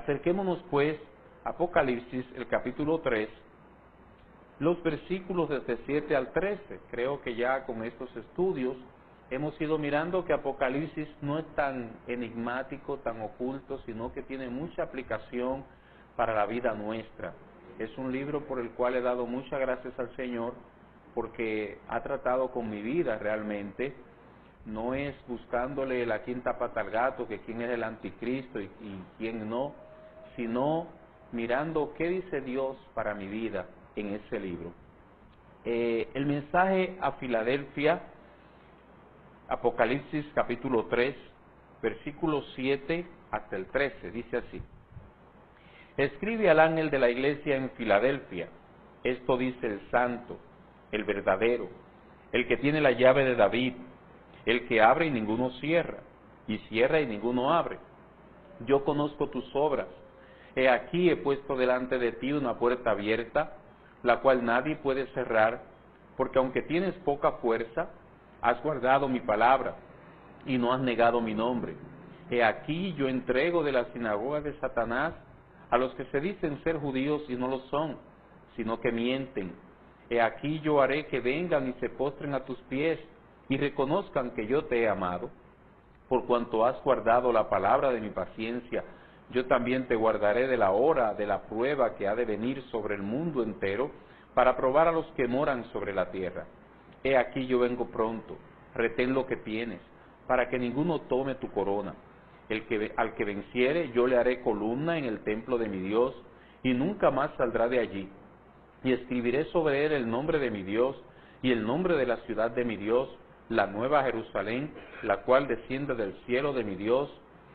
Acerquémonos pues a Apocalipsis, el capítulo 3, los versículos desde 7 al 13. Creo que ya con estos estudios hemos ido mirando que Apocalipsis no es tan enigmático, tan oculto, sino que tiene mucha aplicación para la vida nuestra. Es un libro por el cual he dado muchas gracias al Señor, porque ha tratado con mi vida realmente. No es buscándole la quinta pata al gato, que quién es el anticristo y quién no, sino mirando qué dice Dios para mi vida en ese libro. El mensaje a Filadelfia, Apocalipsis capítulo 3, versículos 7 hasta el 13, dice así: Escribe al ángel de la iglesia en Filadelfia, esto dice el santo, el verdadero, el que tiene la llave de David, el que abre y ninguno cierra, y cierra y ninguno abre. Yo conozco tus obras. He aquí he puesto delante de ti una puerta abierta, la cual nadie puede cerrar, porque aunque tienes poca fuerza, has guardado mi palabra, y no has negado mi nombre. He aquí yo entrego de la sinagoga de Satanás a los que se dicen ser judíos y no lo son, sino que mienten. He aquí yo haré que vengan y se postren a tus pies, y reconozcan que yo te he amado. Por cuanto has guardado la palabra de mi paciencia, yo también te guardaré de la hora de la prueba que ha de venir sobre el mundo entero, para probar a los que moran sobre la tierra. He aquí yo vengo pronto, retén lo que tienes, para que ninguno tome tu corona. Al que venciere, yo le haré columna en el templo de mi Dios, y nunca más saldrá de allí. Y escribiré sobre él el nombre de mi Dios, y el nombre de la ciudad de mi Dios, la nueva Jerusalén, la cual desciende del cielo de mi Dios,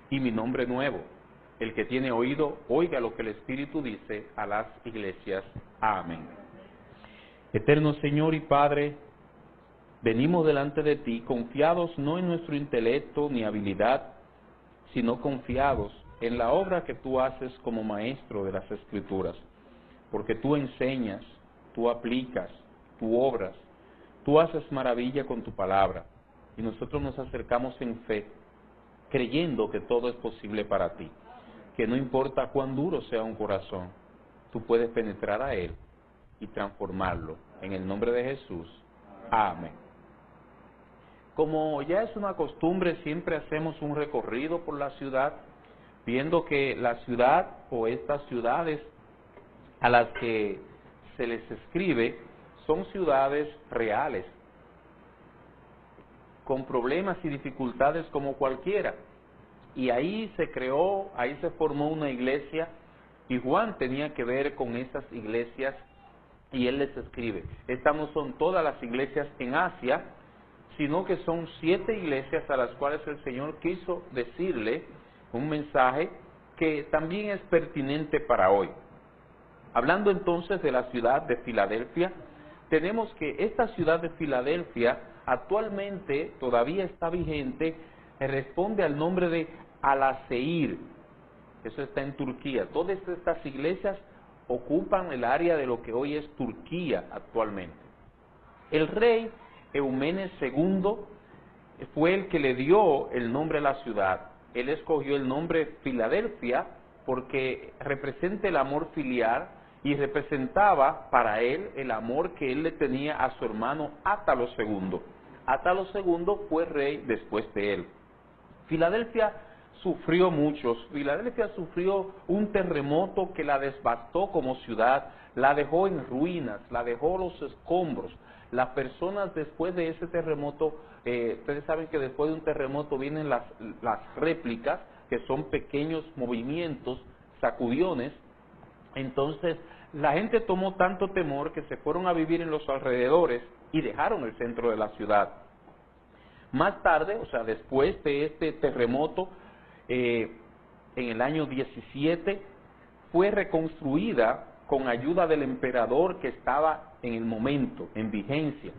y mi nombre nuevo. El que tiene oído, oiga lo que el Espíritu dice a las iglesias. Amén. Eterno Señor y Padre, venimos delante de ti confiados no en nuestro intelecto ni habilidad, sino confiados en la obra que tú haces como maestro de las Escrituras, porque tú enseñas, tú aplicas, tú obras, tú haces maravilla con tu palabra, y nosotros nos acercamos en fe, creyendo que todo es posible para ti, que no importa cuán duro sea un corazón, tú puedes penetrar a él y transformarlo. En el nombre de Jesús. Amén. Como ya es una costumbre, siempre hacemos un recorrido por la ciudad, viendo que la ciudad o estas ciudades a las que se les escribe son ciudades reales, con problemas y dificultades como cualquiera. Y ahí se creó, ahí se formó una iglesia, y Juan tenía que ver con esas iglesias, y él les escribe. Estas no son todas las iglesias en Asia, sino que son 7 iglesias a las cuales el Señor quiso decirle un mensaje que también es pertinente para hoy. Hablando entonces de la ciudad de Filadelfia, tenemos que esta ciudad de Filadelfia actualmente todavía está vigente, responde al nombre de Alaseir. Eso está en Turquía. Todas estas iglesias ocupan el área de lo que hoy es Turquía actualmente. El rey Eumenes II fue el que le dio el nombre a la ciudad. Él escogió el nombre Filadelfia porque representa el amor filial y representaba para él el amor que él le tenía a su hermano Átalo II. Átalo II fue rey después de él. Filadelfia sufrió mucho. Filadelfia sufrió un terremoto que la devastó como ciudad, la dejó en ruinas, la dejó los escombros. Las personas después de ese terremoto, ustedes saben que después de un terremoto vienen las réplicas, que son pequeños movimientos, sacudiones. Entonces la gente tomó tanto temor que se fueron a vivir en los alrededores y dejaron el centro de la ciudad. Más tarde, o sea, después de este terremoto, en el año 17, fue reconstruida con ayuda del emperador que estaba en el momento, en vigencia.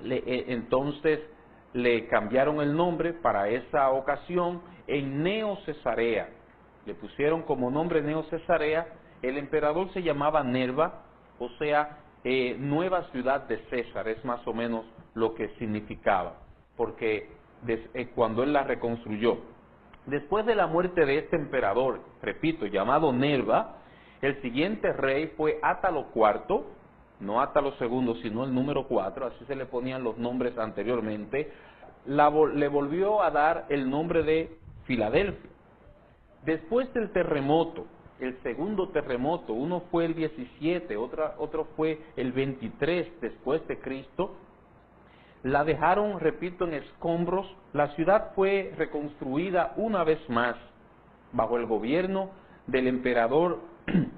Entonces le cambiaron el nombre para esa ocasión en Neo Cesarea. Le pusieron como nombre Neo Cesarea. El emperador se llamaba Nerva, o sea, nueva ciudad de César, es más o menos lo que significaba, porque cuando él la reconstruyó. Después de la muerte de este emperador, repito, llamado Nerva, el siguiente rey fue Átalo IV, no Átalo II, sino el número 4, así se le ponían los nombres anteriormente, le volvió a dar el nombre de Filadelfia. Después del terremoto, el segundo terremoto, uno fue el 17, otro fue el 23 después de Cristo, la dejaron, repito, en escombros. La ciudad fue reconstruida una vez más bajo el gobierno del emperador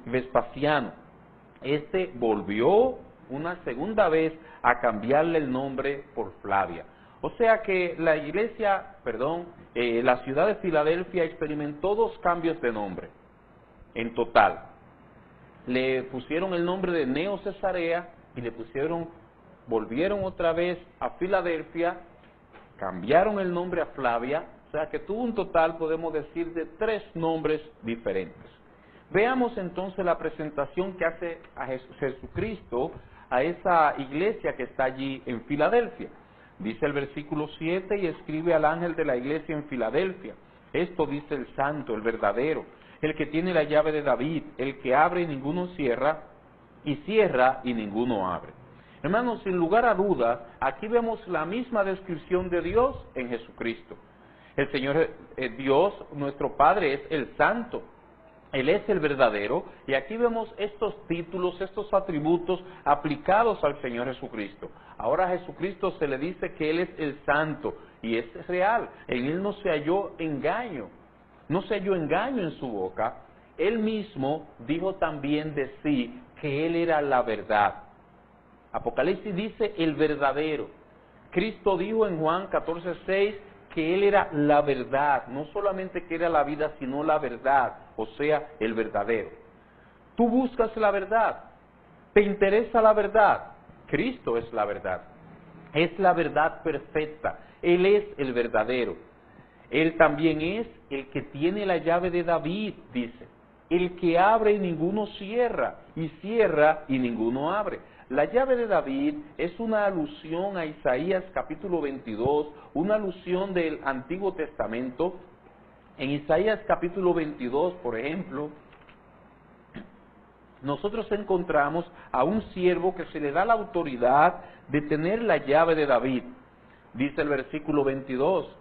Vespasiano. Este volvió una segunda vez a cambiarle el nombre por Flavia. O sea que la ciudad de Filadelfia experimentó 2 cambios de nombre en total. Le pusieron el nombre de Neo Cesarea y volvieron otra vez a Filadelfia, cambiaron el nombre a Flavia, o sea que tuvo un total, podemos decir, de 3 nombres diferentes. Veamos entonces la presentación que hace a Jesucristo a esa iglesia que está allí en Filadelfia. Dice el versículo 7, y escribe al ángel de la iglesia en Filadelfia: esto dice el santo, el verdadero, el que tiene la llave de David, el que abre y ninguno cierra, y cierra y ninguno abre. Hermanos, sin lugar a dudas, aquí vemos la misma descripción de Dios en Jesucristo. El Señor Dios, nuestro Padre, es el santo. Él es el verdadero, y aquí vemos estos títulos, estos atributos aplicados al Señor Jesucristo. Ahora a Jesucristo se le dice que Él es el santo, y es real. En Él no se halló engaño, en su boca. Él mismo dijo también de sí que Él era la verdad. Apocalipsis dice el verdadero. Cristo dijo en Juan 14:6 que Él era la verdad, no solamente que era la vida, sino la verdad, o sea, el verdadero. Tú buscas la verdad, te interesa la verdad, Cristo es la verdad, es la verdad perfecta, Él es el verdadero. Él también es el que tiene la llave de David, dice, el que abre y ninguno cierra, y cierra y ninguno abre. La llave de David es una alusión a Isaías capítulo 22, una alusión del Antiguo Testamento. En Isaías capítulo 22, por ejemplo, nosotros encontramos a un siervo que se le da la autoridad de tener la llave de David. Dice el versículo 22,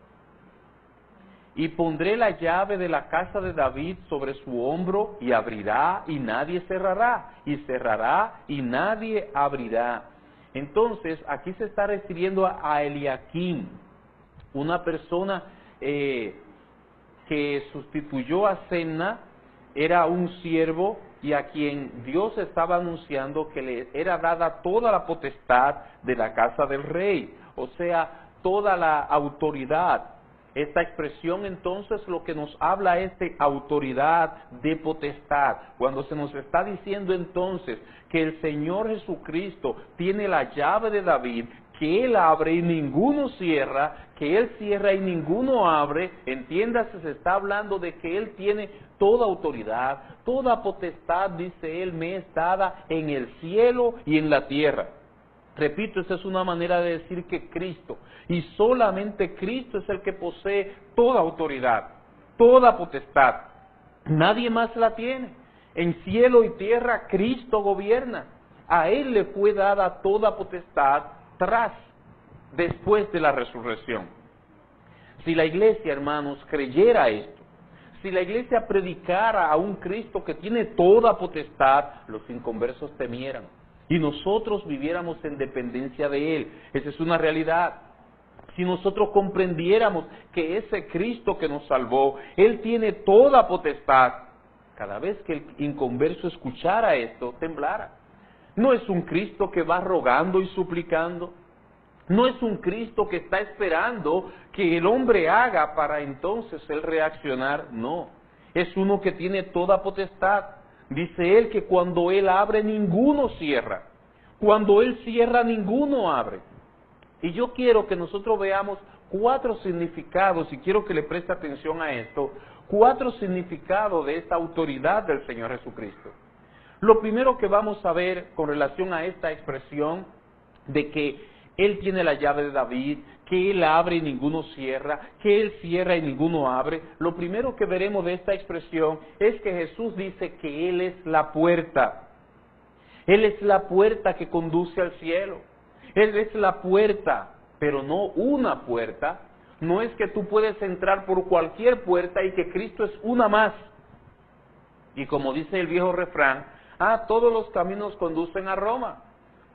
y pondré la llave de la casa de David sobre su hombro, y abrirá y nadie cerrará, y cerrará y nadie abrirá. Entonces, aquí se está refiriendo a Eliaquim, una persona que sustituyó a Semna, era un siervo y a quien Dios estaba anunciando que le era dada toda la potestad de la casa del rey, o sea, toda la autoridad. Esta expresión entonces lo que nos habla es de autoridad, de potestad. Cuando se nos está diciendo entonces que el Señor Jesucristo tiene la llave de David, que Él abre y ninguno cierra, que Él cierra y ninguno abre, entiéndase, se está hablando de que Él tiene toda autoridad, toda potestad, dice Él, me es dada en el cielo y en la tierra. Repito, esa es una manera de decir que Cristo, y solamente Cristo es el que posee toda autoridad, toda potestad. Nadie más la tiene. En cielo y tierra Cristo gobierna. A Él le fue dada toda potestad después de la resurrección. Si la iglesia, hermanos, creyera esto, si la iglesia predicara a un Cristo que tiene toda potestad, los inconversos temieran. Y nosotros viviéramos en dependencia de Él. Esa es una realidad. Si nosotros comprendiéramos que ese Cristo que nos salvó, Él tiene toda potestad, cada vez que el inconverso escuchara esto, temblara. No es un Cristo que va rogando y suplicando. No es un Cristo que está esperando que el hombre haga para entonces Él reaccionar. No, es uno que tiene toda potestad. Dice Él que cuando Él abre, ninguno cierra. Cuando Él cierra, ninguno abre. Y yo quiero que nosotros veamos 4 significados, y quiero que le preste atención a esto, 4 significados de esta autoridad del Señor Jesucristo. Lo primero que vamos a ver con relación a esta expresión de que Él tiene la llave de David, que Él abre y ninguno cierra, que Él cierra y ninguno abre, lo primero que veremos de esta expresión es que Jesús dice que Él es la puerta. Él es la puerta que conduce al cielo. Él es la puerta, pero no una puerta. No es que tú puedes entrar por cualquier puerta y que Cristo es una más. Y como dice el viejo refrán, todos los caminos conducen a Roma.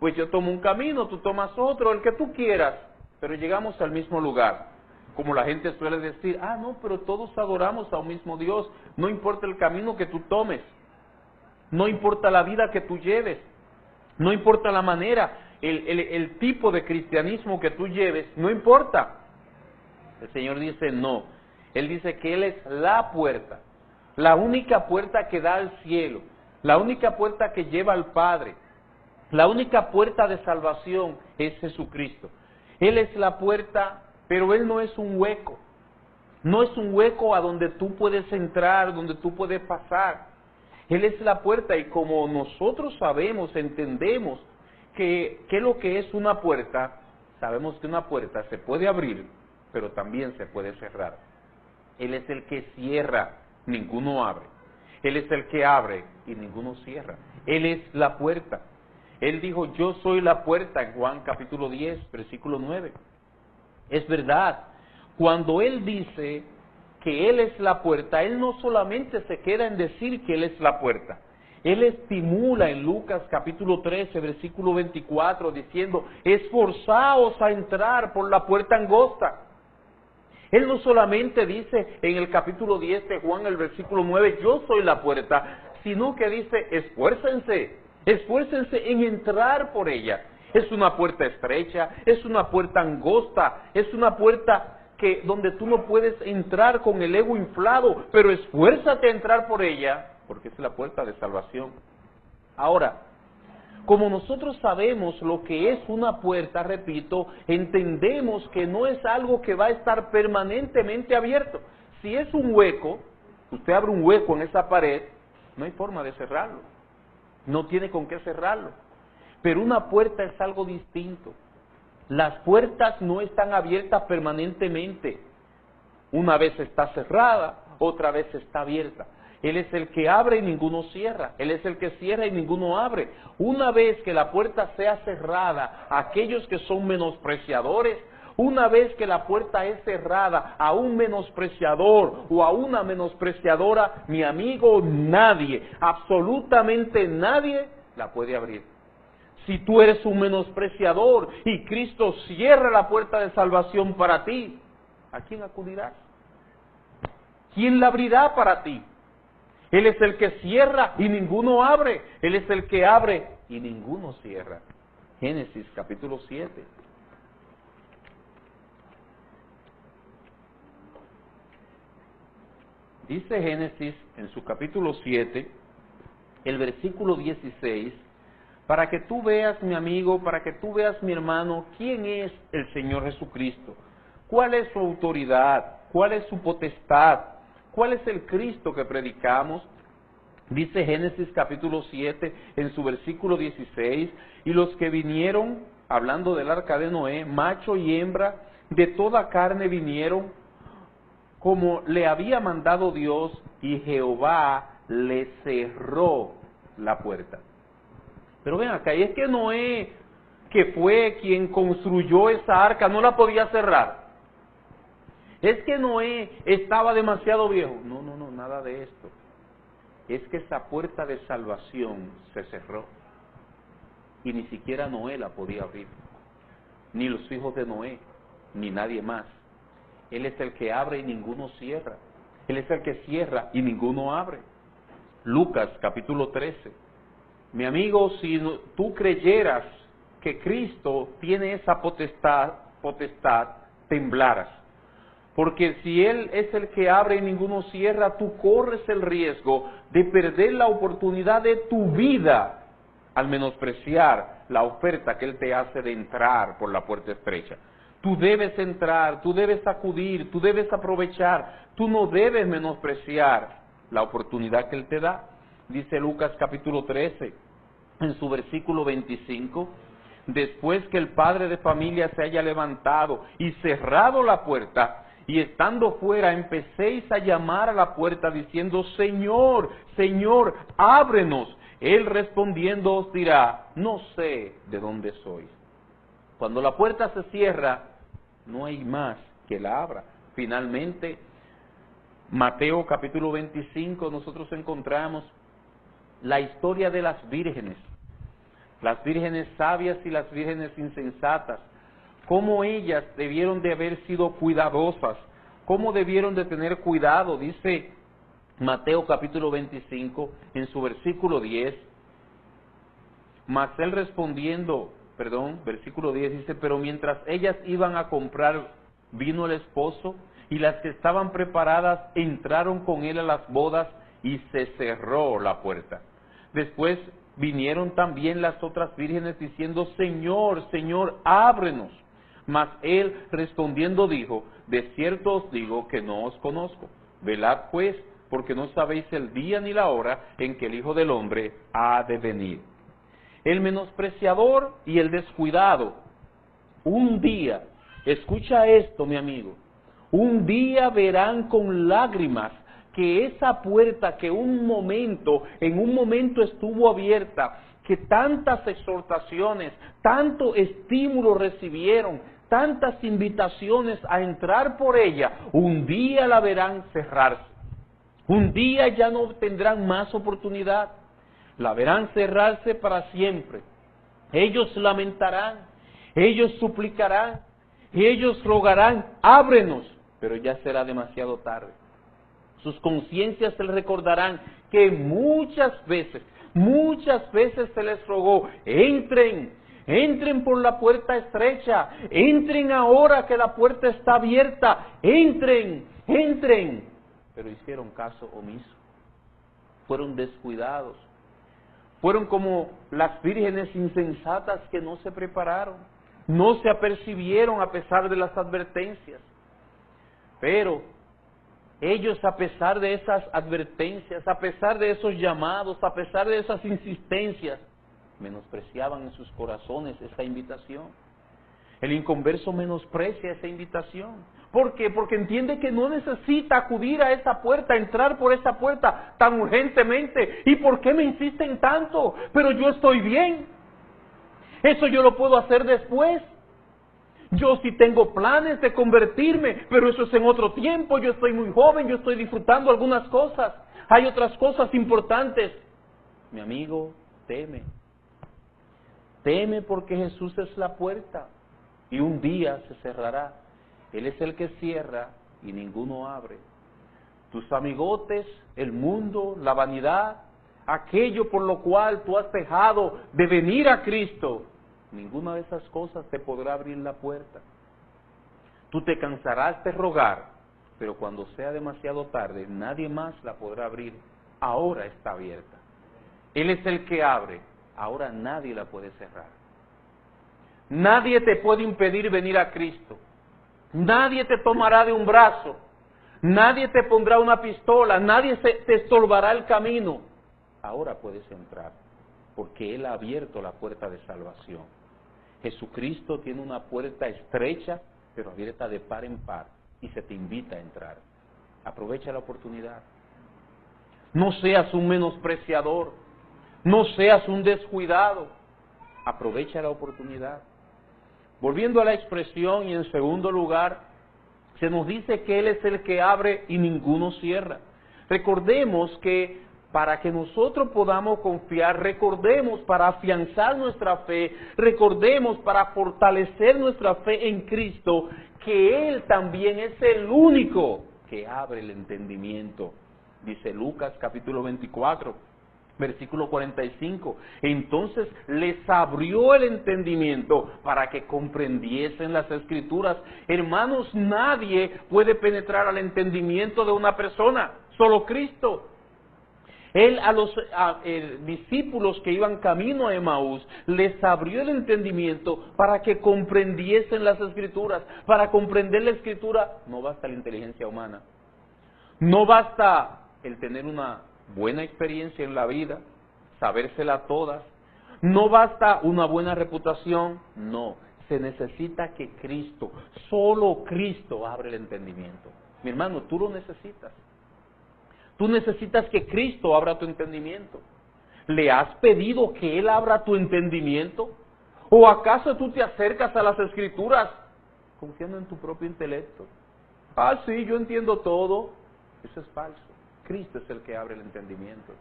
Pues yo tomo un camino, tú tomas otro, el que tú quieras, pero llegamos al mismo lugar. Como la gente suele decir, no, pero todos adoramos a un mismo Dios, no importa el camino que tú tomes, no importa la vida que tú lleves, no importa la manera, el tipo de cristianismo que tú lleves, no importa. El Señor dice no, Él dice que Él es la puerta, la única puerta que da al cielo, la única puerta que lleva al Padre, la única puerta de salvación es Jesucristo. Él es la puerta, pero Él no es un hueco, no es un hueco a donde tú puedes entrar, donde tú puedes pasar. Él es la puerta y como nosotros sabemos, entendemos que lo que es una puerta, sabemos que una puerta se puede abrir, pero también se puede cerrar. Él es el que cierra, ninguno abre. Él es el que abre y ninguno cierra. Él es la puerta. Él dijo, yo soy la puerta en Juan capítulo 10, versículo 9. Es verdad, cuando Él dice que Él es la puerta, Él no solamente se queda en decir que Él es la puerta. Él estimula en Lucas capítulo 13, versículo 24, diciendo, esforzaos a entrar por la puerta angosta. Él no solamente dice en el capítulo 10 de Juan, el versículo 9, yo soy la puerta, sino que dice, esfuércense en entrar por ella. Es una puerta estrecha, es una puerta angosta, es una puerta donde tú no puedes entrar con el ego inflado, pero esfuérzate a entrar por ella, porque es la puerta de salvación. Ahora, como nosotros sabemos lo que es una puerta, repito, entendemos que no es algo que va a estar permanentemente abierto. Si es un hueco, usted abre un hueco en esa pared, no hay forma de cerrarlo, no tiene con qué cerrarlo. Pero una puerta es algo distinto. Las puertas no están abiertas permanentemente. Una vez está cerrada, otra vez está abierta. Él es el que abre y ninguno cierra. Él es el que cierra y ninguno abre. Una vez que la puerta sea cerrada, aquellos que son menospreciadores, una vez que la puerta es cerrada a un menospreciador o a una menospreciadora, mi amigo, nadie, absolutamente nadie la puede abrir. Si tú eres un menospreciador y Cristo cierra la puerta de salvación para ti, ¿a quién acudirás? ¿Quién la abrirá para ti? Él es el que cierra y ninguno abre. Él es el que abre y ninguno cierra. Génesis capítulo 7. Dice Génesis en su capítulo 7, el versículo 16, para que tú veas, mi amigo, para que tú veas, mi hermano, quién es el Señor Jesucristo, cuál es su autoridad, cuál es su potestad, cuál es el Cristo que predicamos. Dice Génesis capítulo 7 en su versículo 16, y los que vinieron, hablando del arca de Noé, macho y hembra, de toda carne vinieron, como le había mandado Dios, y Jehová le cerró la puerta. Pero ven acá, y es que Noé, que fue quien construyó esa arca, no la podía cerrar. Es que Noé estaba demasiado viejo. No, nada de esto. Es que esa puerta de salvación se cerró. Y ni siquiera Noé la podía abrir. Ni los hijos de Noé, ni nadie más. Él es el que abre y ninguno cierra. Él es el que cierra y ninguno abre. Lucas capítulo 13. Mi amigo, si tú creyeras que Cristo tiene esa potestad, temblaras. Porque si Él es el que abre y ninguno cierra, tú corres el riesgo de perder la oportunidad de tu vida al menospreciar la oferta que Él te hace de entrar por la puerta estrecha. Tú debes entrar, tú debes acudir, tú debes aprovechar, tú no debes menospreciar la oportunidad que Él te da. Dice Lucas capítulo 13, en su versículo 25, después que el padre de familia se haya levantado y cerrado la puerta, y estando fuera empecéis a llamar a la puerta diciendo, Señor, Señor, ábrenos. Él respondiendo os dirá, no sé de dónde sois. Cuando la puerta se cierra, no hay más que la abra. Finalmente, Mateo capítulo 25, nosotros encontramos la historia de las vírgenes sabias y las vírgenes insensatas, cómo ellas debieron de haber sido cuidadosas, cómo debieron de tener cuidado. Dice Mateo capítulo 25, en su versículo 10, versículo 10 dice, pero mientras ellas iban a comprar, vino el esposo, y las que estaban preparadas entraron con él a las bodas, y se cerró la puerta. Después vinieron también las otras vírgenes diciendo, Señor, Señor, ábrenos. Mas él respondiendo dijo, de cierto os digo que no os conozco. Velad pues, porque no sabéis el día ni la hora en que el Hijo del Hombre ha de venir. El menospreciador y el descuidado, un día, escucha esto, mi amigo, un día verán con lágrimas que esa puerta que en un momento estuvo abierta, que tantas exhortaciones, tanto estímulo recibieron, tantas invitaciones a entrar por ella, un día la verán cerrarse. Un día ya no tendrán más oportunidad. La verán cerrarse para siempre. Ellos lamentarán, ellos suplicarán, ellos rogarán, ábrenos, pero ya será demasiado tarde. Sus conciencias se les recordarán que muchas veces se les rogó, entren por la puerta estrecha, entren ahora que la puerta está abierta, entren. Pero hicieron caso omiso, fueron descuidados, fueron como las vírgenes insensatas que no se prepararon, no se apercibieron a pesar de las advertencias. Pero ellos, a pesar de esas advertencias, a pesar de esos llamados, a pesar de esas insistencias, menospreciaban en sus corazones esa invitación. El inconverso menosprecia esa invitación. ¿Por qué? Porque entiende que no necesita acudir a esa puerta, entrar por esa puerta tan urgentemente. ¿Y por qué me insisten tanto? Pero yo estoy bien. Eso yo lo puedo hacer después. Yo sí tengo planes de convertirme, pero eso es en otro tiempo. Yo estoy muy joven, yo estoy disfrutando algunas cosas. Hay otras cosas importantes. Mi amigo, teme. Teme porque Jesús es la puerta y un día se cerrará. Él es el que cierra y ninguno abre. Tus amigotes, el mundo, la vanidad, aquello por lo cual tú has dejado de venir a Cristo, ninguna de esas cosas te podrá abrir la puerta. Tú te cansarás de rogar, pero cuando sea demasiado tarde, nadie más la podrá abrir. Ahora está abierta. Él es el que abre, ahora nadie la puede cerrar. Nadie te puede impedir venir a Cristo. Nadie te tomará de un brazo. Nadie te pondrá una pistola. Nadie te estorbará el camino. Ahora puedes entrar, porque Él ha abierto la puerta de salvación. Jesucristo tiene una puerta estrecha, pero abierta de par en par, y se te invita a entrar. Aprovecha la oportunidad. No seas un menospreciador, no seas un descuidado. Aprovecha la oportunidad. Volviendo a la expresión, y en segundo lugar, se nos dice que Él es el que abre y ninguno cierra. Recordemos que para que nosotros podamos confiar, recordemos para afianzar nuestra fe, recordemos para fortalecer nuestra fe en Cristo, que Él también es el único que abre el entendimiento. Dice Lucas capítulo 24, versículo 45, entonces les abrió el entendimiento para que comprendiesen las Escrituras. Hermanos, nadie puede penetrar al entendimiento de una persona, solo Cristo. Él a los discípulos que iban camino a Emaús, les abrió el entendimiento para que comprendiesen las Escrituras. Para comprender la Escritura no basta la inteligencia humana, no basta el tener una buena experiencia en la vida, sabérsela todas, No basta una buena reputación, no. Se necesita que Cristo, solo Cristo, abre el entendimiento. Mi hermano, tú lo necesitas. Tú necesitas que Cristo abra tu entendimiento. ¿Le has pedido que Él abra tu entendimiento? ¿O acaso tú te acercas a las Escrituras confiando en tu propio intelecto? Ah, sí, yo entiendo todo. Eso es falso. Cristo es el que abre el entendimiento.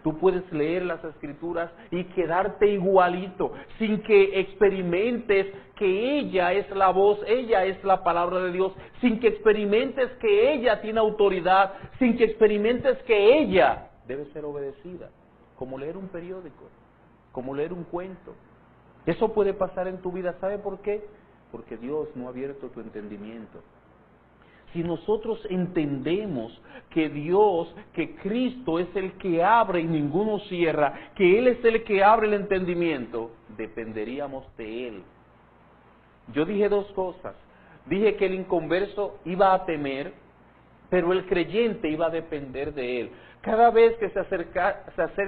Tú puedes leer las Escrituras y quedarte igualito, sin que experimentes que ella es la voz, ella es la palabra de Dios, sin que experimentes que ella tiene autoridad, sin que experimentes que ella debe ser obedecida, como leer un periódico, como leer un cuento. Eso puede pasar en tu vida, ¿sabe por qué? Porque Dios no ha abierto tu entendimiento. Si nosotros entendemos que Dios, que Cristo es el que abre y ninguno cierra, que Él es el que abre el entendimiento, dependeríamos de Él. Yo dije dos cosas. Dije que el inconverso iba a temer, pero el creyente iba a depender de Él. Cada vez que se acerca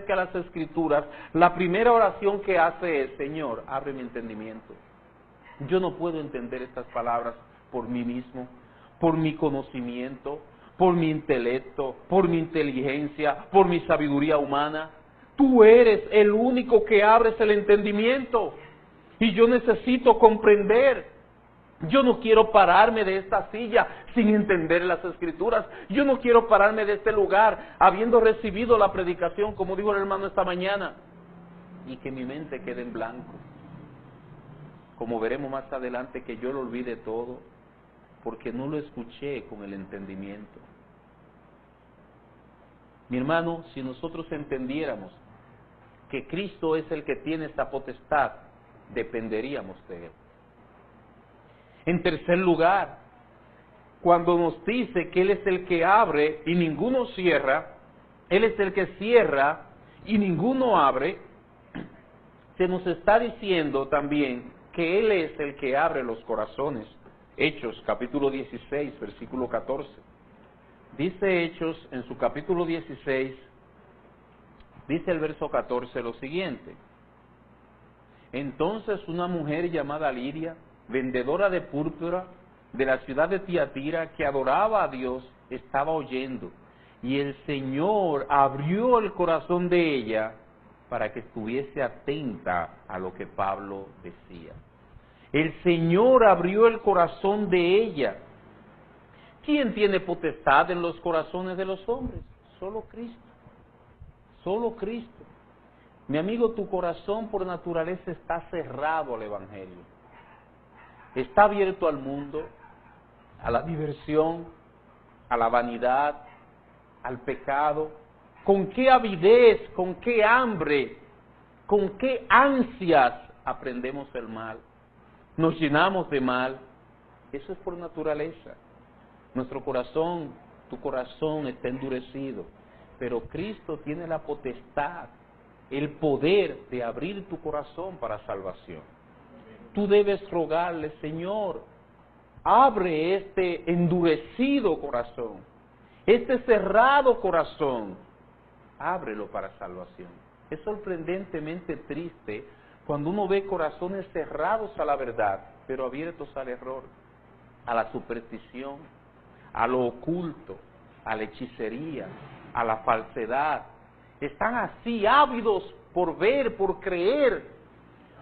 a las Escrituras, la primera oración que hace es: Señor, abre mi entendimiento. Yo no puedo entender estas palabras por mí mismo, por mi conocimiento, por mi intelecto, por mi inteligencia, por mi sabiduría humana. Tú eres el único que abres el entendimiento. Y yo necesito comprender. Yo no quiero pararme de esta silla sin entender las Escrituras. Yo no quiero pararme de este lugar habiendo recibido la predicación, como dijo el hermano esta mañana, y que mi mente quede en blanco. Como veremos más adelante, que yo lo olvide todo, porque no lo escuché con el entendimiento. Mi hermano, si nosotros entendiéramos que Cristo es el que tiene esta potestad, dependeríamos de Él. En tercer lugar, cuando nos dice que Él es el que abre y ninguno cierra, Él es el que cierra y ninguno abre, se nos está diciendo también que Él es el que abre los corazones. Hechos, capítulo 16, versículo 14. Dice Hechos, en su capítulo 16, dice el verso 14 lo siguiente: Entonces una mujer llamada Lidia, vendedora de púrpura de la ciudad de Tiatira, que adoraba a Dios, estaba oyendo, y el Señor abrió el corazón de ella para que estuviese atenta a lo que Pablo decía. El Señor abrió el corazón de ella. ¿Quién tiene potestad en los corazones de los hombres? Solo Cristo. Solo Cristo. Mi amigo, tu corazón por naturaleza está cerrado al Evangelio. Está abierto al mundo, a la diversión, a la vanidad, al pecado. ¿Con qué avidez, con qué hambre, con qué ansias aprendemos el mal? Nos llenamos de mal. Eso es por naturaleza. Nuestro corazón, tu corazón está endurecido, pero Cristo tiene la potestad, el poder de abrir tu corazón para salvación. Tú debes rogarle: Señor, abre este endurecido corazón, este cerrado corazón, ábrelo para salvación. Es sorprendentemente triste cuando uno ve corazones cerrados a la verdad, pero abiertos al error, a la superstición, a lo oculto, a la hechicería, a la falsedad. Están así ávidos por ver, por creer,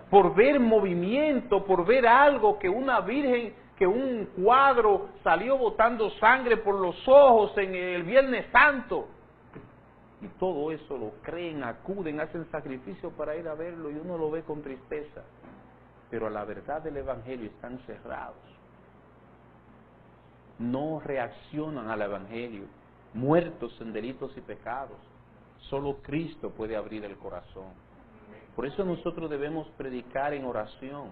por ver movimiento, por ver algo, que una virgen, que un cuadro salió botando sangre por los ojos en el Viernes Santo. Y todo eso lo creen, acuden, hacen sacrificio para ir a verlo, y uno lo ve con tristeza. Pero a la verdad del Evangelio están cerrados. No reaccionan al Evangelio, muertos en delitos y pecados. Solo Cristo puede abrir el corazón. Por eso nosotros debemos predicar en oración,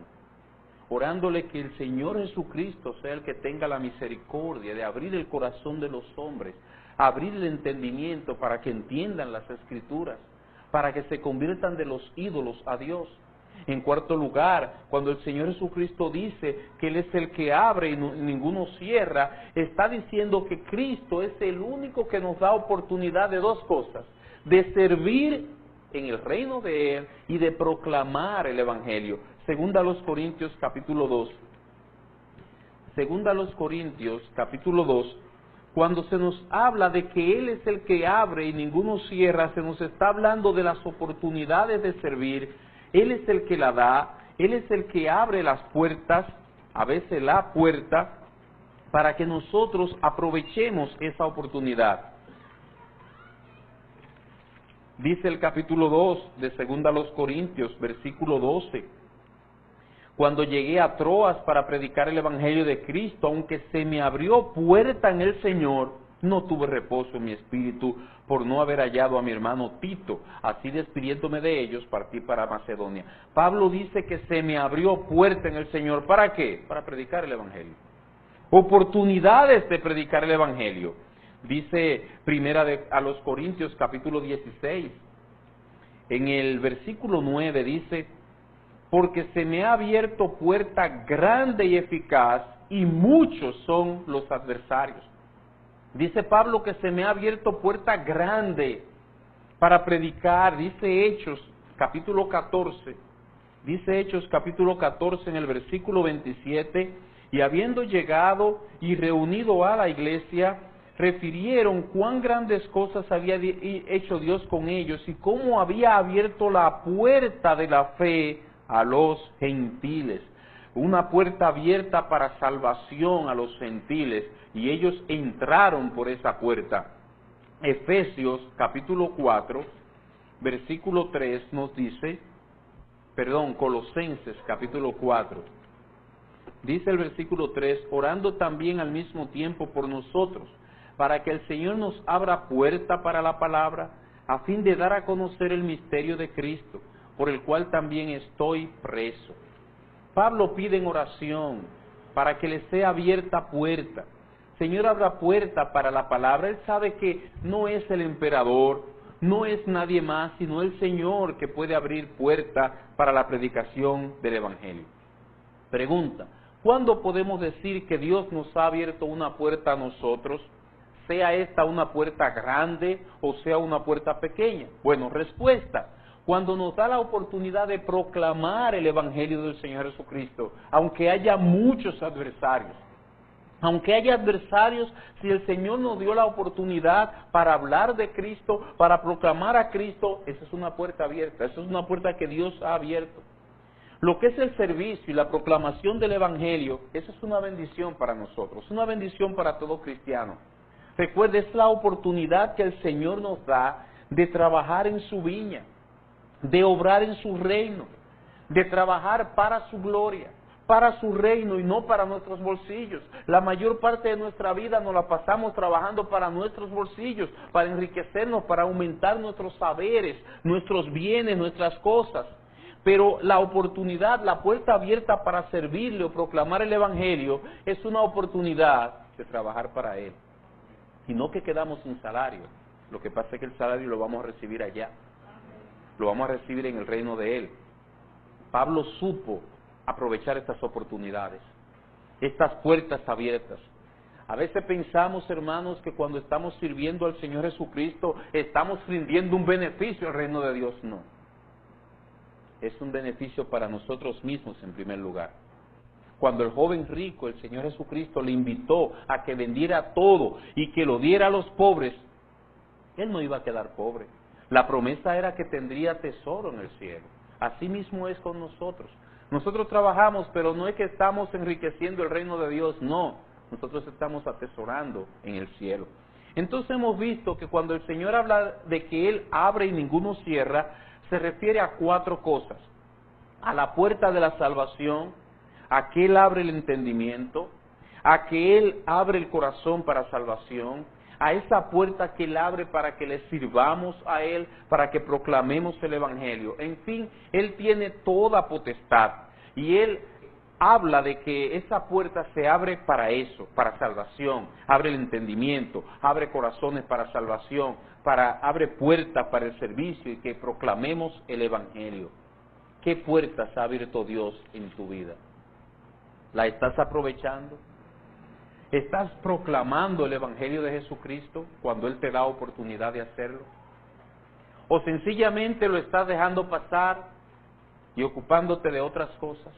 orándole que el Señor Jesucristo sea el que tenga la misericordia de abrir el corazón de los hombres, abrir el entendimiento para que entiendan las Escrituras, para que se conviertan de los ídolos a Dios. En cuarto lugar, cuando el Señor Jesucristo dice que Él es el que abre y ninguno cierra, está diciendo que Cristo es el único que nos da oportunidad de dos cosas: de servir en el reino de Él y de proclamar el Evangelio. Segunda a los Corintios capítulo 2. Segunda a los Corintios capítulo 2. Cuando se nos habla de que Él es el que abre y ninguno cierra, se nos está hablando de las oportunidades de servir. Él es el que la da, Él es el que abre las puertas, a veces la puerta, para que nosotros aprovechemos esa oportunidad. Dice el capítulo 2 de Segunda a los Corintios, versículo 12. Cuando llegué a Troas para predicar el Evangelio de Cristo, aunque se me abrió puerta en el Señor, no tuve reposo en mi espíritu por no haber hallado a mi hermano Tito. Así despidiéndome de ellos, partí para Macedonia. Pablo dice que se me abrió puerta en el Señor. ¿Para qué? Para predicar el Evangelio. Oportunidades de predicar el Evangelio. Dice a los Corintios capítulo 16, en el versículo 9 dice: porque se me ha abierto puerta grande y eficaz, y muchos son los adversarios. Dice Pablo que se me ha abierto puerta grande para predicar. Dice Hechos capítulo 14, en el versículo 27, y habiendo llegado y reunido a la iglesia, refirieron cuán grandes cosas había hecho Dios con ellos y cómo había abierto la puerta de la fe a los gentiles. Una puerta abierta para salvación a los gentiles, y ellos entraron por esa puerta. Efesios capítulo 4, versículo 3 nos dice, Colosenses capítulo 4, dice el versículo 3, orando también al mismo tiempo por nosotros, para que el Señor nos abra puerta para la palabra, a fin de dar a conocer el misterio de Cristo, por el cual también estoy preso. Pablo pide en oración para que le sea abierta puerta. Señor, abra puerta para la palabra. Él sabe que no es el emperador, no es nadie más, sino el Señor que puede abrir puerta para la predicación del Evangelio. Pregunta: ¿cuándo podemos decir que Dios nos ha abierto una puerta a nosotros? Sea esta una puerta grande o sea una puerta pequeña. Bueno, respuesta: cuando nos da la oportunidad de proclamar el Evangelio del Señor Jesucristo, aunque haya muchos adversarios. Aunque haya adversarios, si el Señor nos dio la oportunidad para hablar de Cristo, para proclamar a Cristo, esa es una puerta abierta, esa es una puerta que Dios ha abierto. Lo que es el servicio y la proclamación del Evangelio, esa es una bendición para nosotros, una bendición para todo cristiano. Recuerde, es la oportunidad que el Señor nos da de trabajar en su viña, de obrar en su reino, de trabajar para su gloria, para su reino y no para nuestros bolsillos. La mayor parte de nuestra vida nos la pasamos trabajando para nuestros bolsillos, para enriquecernos, para aumentar nuestros saberes, nuestros bienes, nuestras cosas. Pero la oportunidad, la puerta abierta para servirle o proclamar el Evangelio es una oportunidad de trabajar para Él. Y no que quedamos sin salario. Lo que pasa es que el salario lo vamos a recibir allá. Lo vamos a recibir en el reino de Él. Pablo supo aprovechar estas oportunidades, estas puertas abiertas. A veces pensamos, hermanos, que cuando estamos sirviendo al Señor Jesucristo, estamos rindiendo un beneficio al reino de Dios. No. Es un beneficio para nosotros mismos en primer lugar. Cuando el joven rico, el Señor Jesucristo, le invitó a que vendiera todo y que lo diera a los pobres, él no iba a quedar pobre. La promesa era que tendría tesoro en el cielo. Así mismo es con nosotros. Nosotros trabajamos, pero no es que estamos enriqueciendo el reino de Dios, no. Nosotros estamos atesorando en el cielo. Entonces hemos visto que cuando el Señor habla de que Él abre y ninguno cierra, se refiere a 4 cosas. A la puerta de la salvación, a que Él abre el entendimiento, a que Él abre el corazón para salvación, a esa puerta que Él abre para que le sirvamos a Él, para que proclamemos el Evangelio. En fin, Él tiene toda potestad y Él habla de que esa puerta se abre para eso, para salvación, abre el entendimiento, abre corazones para salvación, abre puertas para el servicio y que proclamemos el Evangelio. ¿Qué puertas ha abierto Dios en tu vida? ¿La estás aprovechando? ¿Estás proclamando el Evangelio de Jesucristo cuando Él te da oportunidad de hacerlo? ¿O sencillamente lo estás dejando pasar y ocupándote de otras cosas?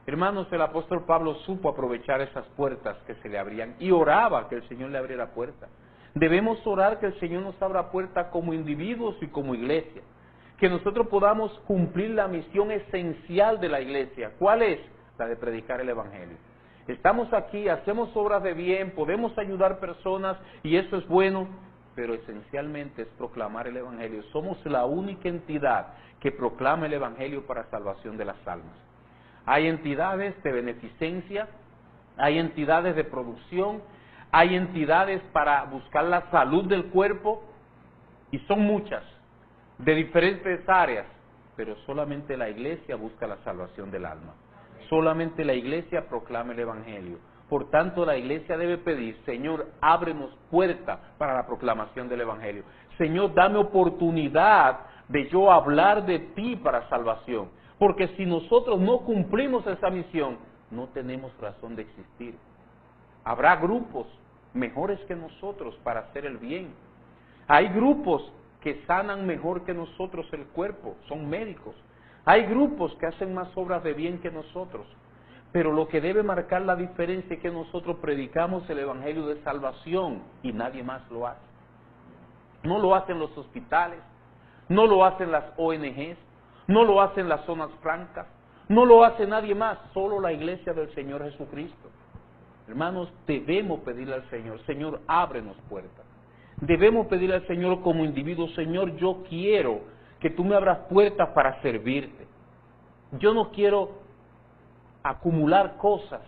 Hermanos, el apóstol Pablo supo aprovechar esas puertas que se le abrían y oraba que el Señor le abriera puertas. Debemos orar que el Señor nos abra puertas como individuos y como iglesia, que nosotros podamos cumplir la misión esencial de la iglesia. ¿Cuál es? La de predicar el Evangelio. Estamos aquí, hacemos obras de bien, podemos ayudar personas y eso es bueno, pero esencialmente es proclamar el Evangelio. Somos la única entidad que proclama el Evangelio para salvación de las almas. Hay entidades de beneficencia, hay entidades de producción, hay entidades para buscar la salud del cuerpo, y son muchas, de diferentes áreas, pero solamente la iglesia busca la salvación del alma. Solamente la iglesia proclama el Evangelio. Por tanto, la iglesia debe pedir: Señor, ábrenos puerta para la proclamación del Evangelio. Señor, dame oportunidad de yo hablar de ti para salvación. Porque si nosotros no cumplimos esa misión, no tenemos razón de existir. Habrá grupos mejores que nosotros para hacer el bien. Hay grupos que sanan mejor que nosotros el cuerpo, son médicos. Hay grupos que hacen más obras de bien que nosotros. Pero lo que debe marcar la diferencia es que nosotros predicamos el Evangelio de salvación y nadie más lo hace. No lo hacen los hospitales, no lo hacen las ONGs, no lo hacen las zonas francas, no lo hace nadie más, solo la iglesia del Señor Jesucristo. Hermanos, debemos pedirle al Señor: Señor, ábrenos puertas. Debemos pedirle al Señor como individuos: Señor, yo quiero que tú me abras puertas para servirte. Yo no quiero acumular cosas,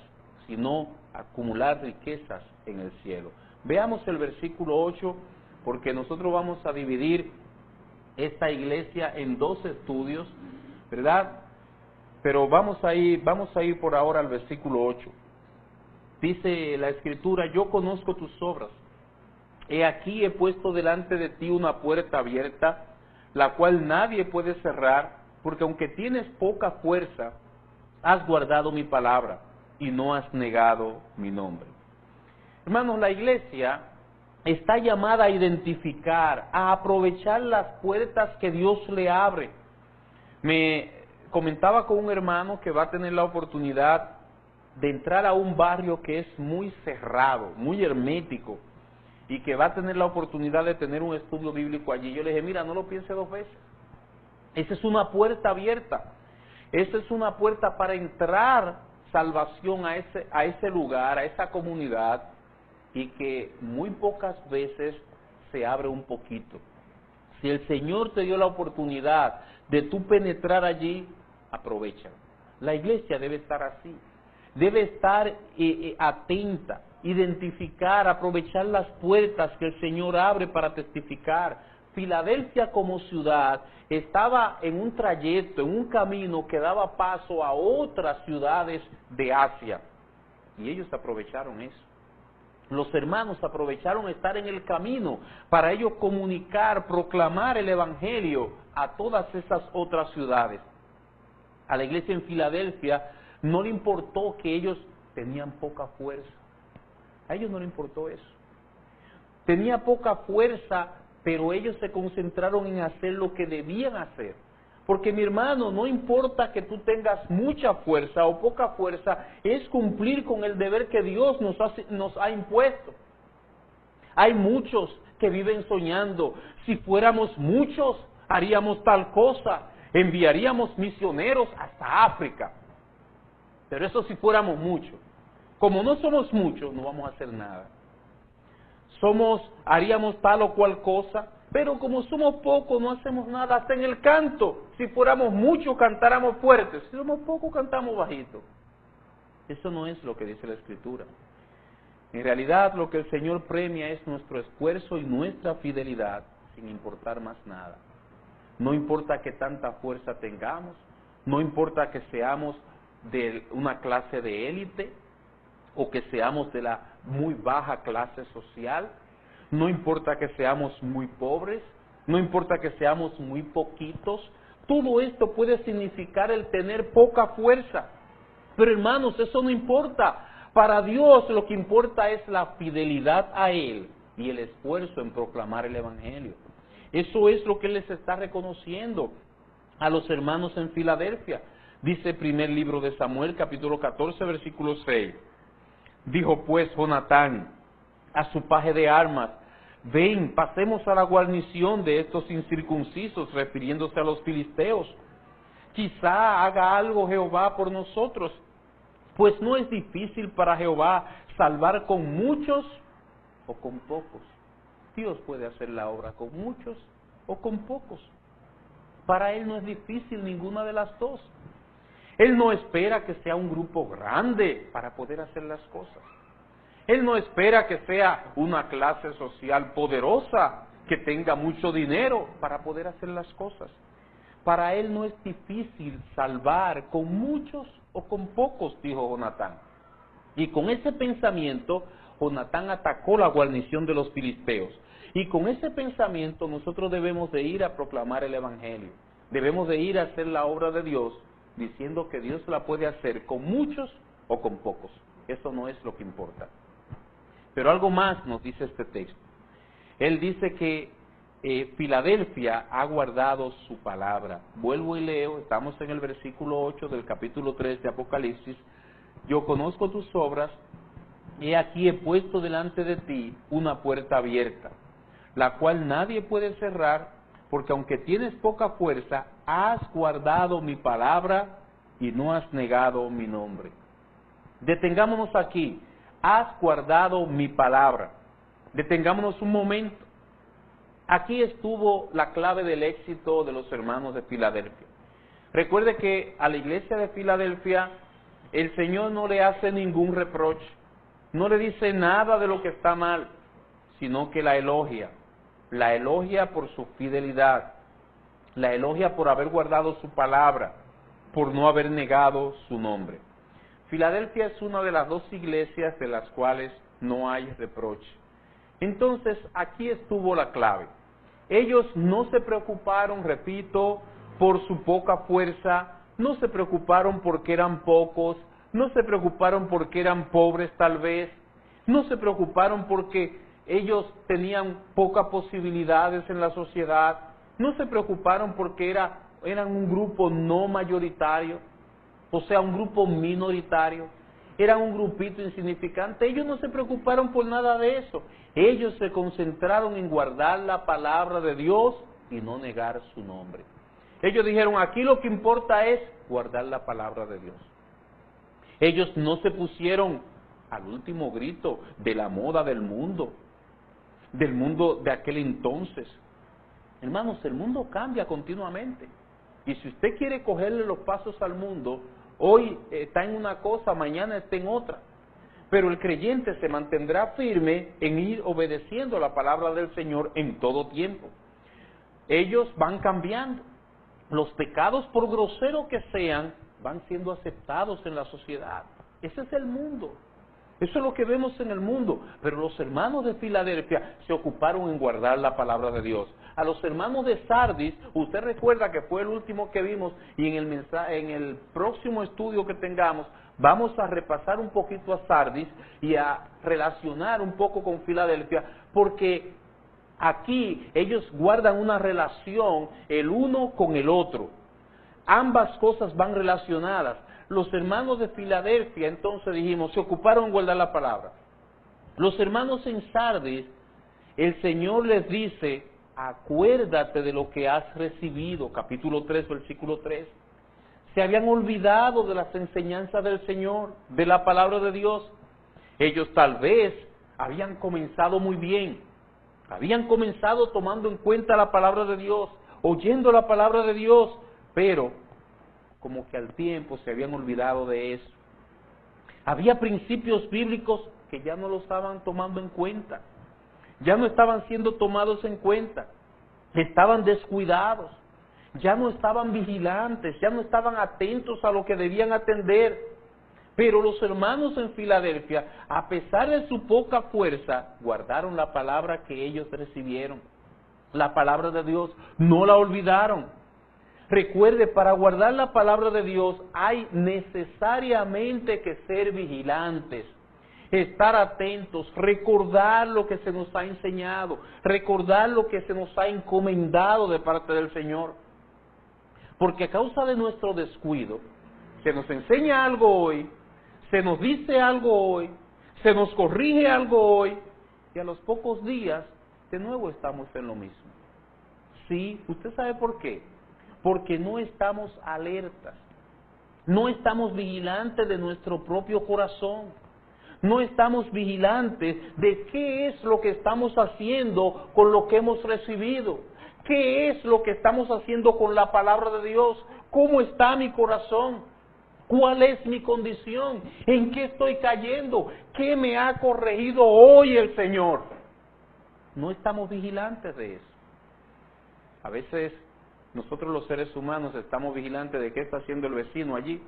sino acumular riquezas en el cielo. Veamos el versículo 8, porque nosotros vamos a dividir esta iglesia en 2 estudios, ¿verdad? Pero vamos a ir por ahora al versículo 8. Dice la Escritura: yo conozco tus obras. He aquí he puesto delante de ti una puerta abierta, la cual nadie puede cerrar, porque aunque tienes poca fuerza, has guardado mi palabra y no has negado mi nombre. Hermanos, la iglesia está llamada a identificar, a aprovechar las puertas que Dios le abre. Me comentaba con un hermano que va a tener la oportunidad de entrar a un barrio que es muy cerrado, muy hermético, y que va a tener la oportunidad de tener un estudio bíblico allí. Yo le dije: mira, no lo piense 2 veces. Esa es una puerta abierta. Esa es una puerta para entrar salvación a ese lugar, a esa comunidad, y que muy pocas veces se abre un poquito. Si el Señor te dio la oportunidad de tú penetrar allí, aprovecha. La iglesia debe estar así, debe estar atenta, identificar, aprovechar las puertas que el Señor abre para testificar. Filadelfia como ciudad estaba en un trayecto, en un camino que daba paso a otras ciudades de Asia, y ellos aprovecharon eso. Los hermanos aprovecharon estar en el camino para ellos comunicar, proclamar el Evangelio a todas esas otras ciudades. A la iglesia en Filadelfia no le importó que ellos tenían poca fuerza. A ellos no le importó eso. Tenía poca fuerza, pero ellos se concentraron en hacer lo que debían hacer. Porque, mi hermano, no importa que tú tengas mucha fuerza o poca fuerza, es cumplir con el deber que Dios nos ha impuesto. Hay muchos que viven soñando: si fuéramos muchos, haríamos tal cosa, enviaríamos misioneros hasta África. Pero eso si fuéramos muchos. Como no somos muchos, no vamos a hacer nada. Haríamos tal o cual cosa, pero como somos pocos, no hacemos nada. Hasta en el canto, si fuéramos muchos, cantáramos fuerte. Si somos pocos, cantamos bajito. Eso no es lo que dice la Escritura. En realidad, lo que el Señor premia es nuestro esfuerzo y nuestra fidelidad, sin importar más nada. No importa que tanta fuerza tengamos, no importa que seamos de una clase de élite, o que seamos de la muy baja clase social, no importa que seamos muy pobres, no importa que seamos muy poquitos. Todo esto puede significar el tener poca fuerza, pero hermanos, eso no importa. Para Dios lo que importa es la fidelidad a Él y el esfuerzo en proclamar el Evangelio. Eso es lo que Él les está reconociendo a los hermanos en Filadelfia. Dice el primer libro de Samuel, capítulo 14, versículo 6. Dijo pues Jonatán a su paje de armas: ven, pasemos a la guarnición de estos incircuncisos, refiriéndose a los filisteos. Quizá haga algo Jehová por nosotros, pues no es difícil para Jehová salvar con muchos o con pocos. Dios puede hacer la obra con muchos o con pocos. Para Él no es difícil ninguna de las dos. Él no espera que sea un grupo grande para poder hacer las cosas. Él no espera que sea una clase social poderosa, que tenga mucho dinero para poder hacer las cosas. Para Él no es difícil salvar con muchos o con pocos, dijo Jonatán. Y con ese pensamiento, Jonatán atacó la guarnición de los filisteos. Y con ese pensamiento nosotros debemos de ir a proclamar el Evangelio. Debemos de ir a hacer la obra de Dios, diciendo que Dios la puede hacer con muchos o con pocos. Eso no es lo que importa. Pero algo más nos dice este texto. Él dice que Filadelfia ha guardado su palabra. Vuelvo y leo, estamos en el versículo 8 del capítulo 3 de Apocalipsis. Yo conozco tus obras, y aquí he puesto delante de ti una puerta abierta, la cual nadie puede cerrar, porque aunque tienes poca fuerza, has guardado mi palabra y no has negado mi nombre. Detengámonos aquí. Has guardado mi palabra. Detengámonos un momento. Aquí estuvo la clave del éxito de los hermanos de Filadelfia. Recuerde que a la iglesia de Filadelfia el Señor no le hace ningún reproche, no le dice nada de lo que está mal, sino que la elogia por su fidelidad, la elogia por haber guardado su palabra, por no haber negado su nombre. Filadelfia es una de las dos iglesias de las cuales no hay reproche. Entonces, aquí estuvo la clave. Ellos no se preocuparon, repito, por su poca fuerza, no se preocuparon porque eran pocos, no se preocuparon porque eran pobres tal vez, no se preocuparon porque ellos tenían pocas posibilidades en la sociedad, no se preocuparon porque eran un grupo no mayoritario, o sea, un grupo minoritario, eran un grupito insignificante. Ellos no se preocuparon por nada de eso. Ellos se concentraron en guardar la palabra de Dios y no negar su nombre. Ellos dijeron, aquí lo que importa es guardar la palabra de Dios. Ellos no se pusieron al último grito de la moda del mundo de aquel entonces. Hermanos, el mundo cambia continuamente. Y si usted quiere cogerle los pasos al mundo, hoy está en una cosa, mañana está en otra. Pero el creyente se mantendrá firme en ir obedeciendo la palabra del Señor en todo tiempo. Ellos van cambiando. Los pecados, por groseros que sean, van siendo aceptados en la sociedad. Ese es el mundo. Eso es lo que vemos en el mundo. Pero los hermanos de Filadelfia se ocuparon en guardar la palabra de Dios. A los hermanos de Sardis, usted recuerda que fue el último que vimos, y en el próximo estudio que tengamos, vamos a repasar un poquito a Sardis y a relacionar un poco con Filadelfia, porque aquí ellos guardan una relación el uno con el otro. Ambas cosas van relacionadas. Los hermanos de Filadelfia, entonces dijimos, se ocuparon en guardar la palabra. Los hermanos en Sardis, el Señor les dice, acuérdate de lo que has recibido, capítulo 3, versículo 3. Se habían olvidado de las enseñanzas del Señor, de la palabra de Dios. Ellos tal vez habían comenzado muy bien, habían comenzado tomando en cuenta la palabra de Dios, oyendo la palabra de Dios, pero como que al tiempo se habían olvidado de eso. Había principios bíblicos que ya no lo estaban tomando en cuenta, ya no estaban siendo tomados en cuenta, estaban descuidados, ya no estaban vigilantes, ya no estaban atentos a lo que debían atender. Pero los hermanos en Filadelfia, a pesar de su poca fuerza, guardaron la palabra que ellos recibieron, la palabra de Dios, no la olvidaron. Recuerde, para guardar la palabra de Dios hay necesariamente que ser vigilantes. estar atentos, recordar lo que se nos ha enseñado, recordar lo que se nos ha encomendado de parte del Señor. Porque a causa de nuestro descuido, se nos enseña algo hoy, se nos dice algo hoy, se nos corrige algo hoy, y a los pocos días, de nuevo estamos en lo mismo. Sí, ¿usted sabe por qué? Porque no estamos alertas, no estamos vigilantes de nuestro propio corazón, no estamos vigilantes de qué es lo que estamos haciendo con lo que hemos recibido, qué es lo que estamos haciendo con la palabra de Dios, cómo está mi corazón, cuál es mi condición, en qué estoy cayendo, qué me ha corregido hoy el Señor. No estamos vigilantes de eso. A veces nosotros los seres humanos estamos vigilantes de qué está haciendo el vecino allí.